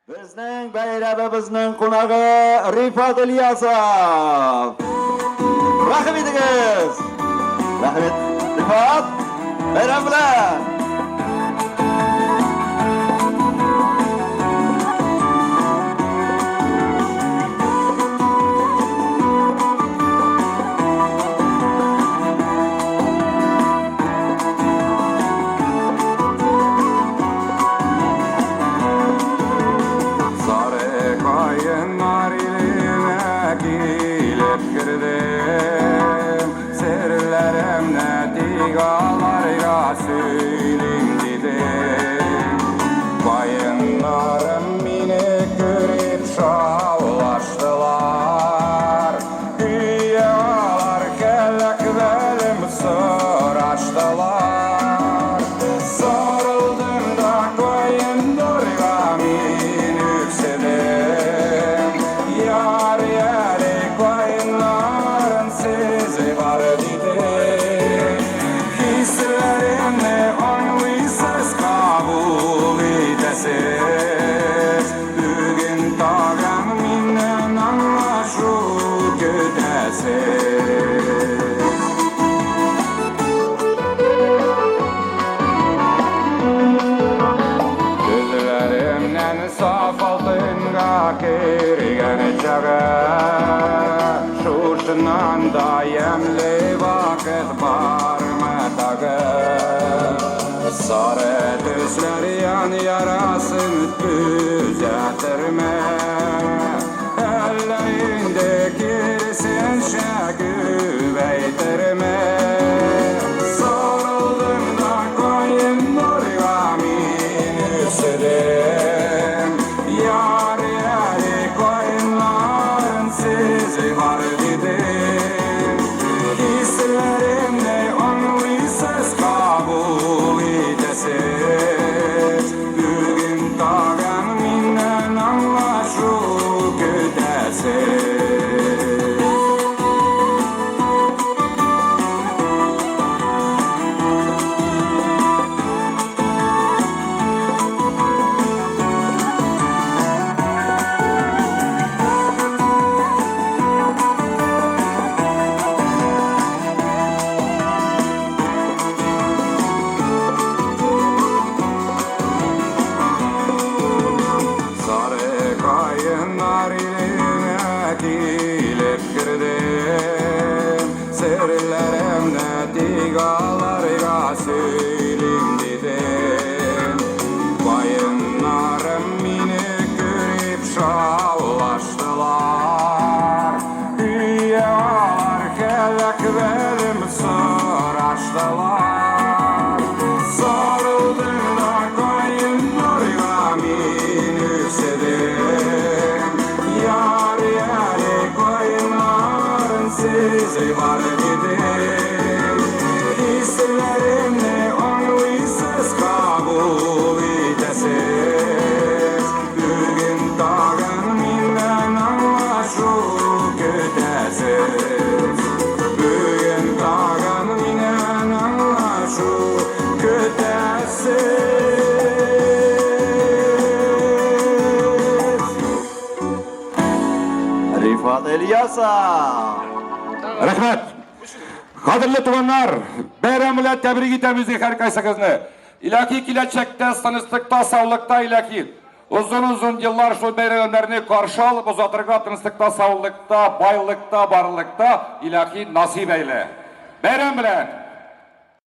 Bizning bayramimizning qonog'i Rifat Ilyasov. Rahmat edingiz. Rahmat. Rifat, bayram bilan. Bayınlarım beni görüp şavlaştılar. Güyalar kelek belim sıraştılar. Sarıldım da koyun durgamin yüksedim. Yar yeri koyunların sizi var dedim. Hislerimle anlıysanız kabul edesiz. Bugün tağım minnen anlaşıp götesiz. Gözlerimden saf altınga kirgen çağı. Şuşunan da yemli vakit barma tağı. Sarı düzler yan yarasın düzeltirme. Ellerinde girsin şeküveytirme. Sarıldım da koyun durgamin üstüdüm. Yar yeri koyunların sizi var dedim. Hislerimle anlıysanız kabul edesiz. Bugün tağım minnen anlaşıp götesiz. Sarı kayınlar iline kilip girdim. Sırlarımda digalarga söyleyeyim dedim. Bayınlarım beni görüp şavlaştılar. Hülyalar kelek belim sıraştılar. Sarıldım da koyun durgamin yüksedim. Yar yeri koyunların sizi var dedim. Hislerimle anlıysanız kabul edesiz. Bugün tağım minnen anlaşıp götesiz. Bugün tağım minnen anlaşıp götesiz. Rifat Ilyasov. Rahmat. Qadrli tuganlar, bayram bilan tabrik etamiz har qaysimizni. Ilohiy kelajakda tinchlikda, sog'likda ilohiy uzun yillar shu bayramlarni qarshi olib, uzotirga tinchlikda, sog'likda, boylikda, borlikda ilohiy nasib eyle. Bayram bilan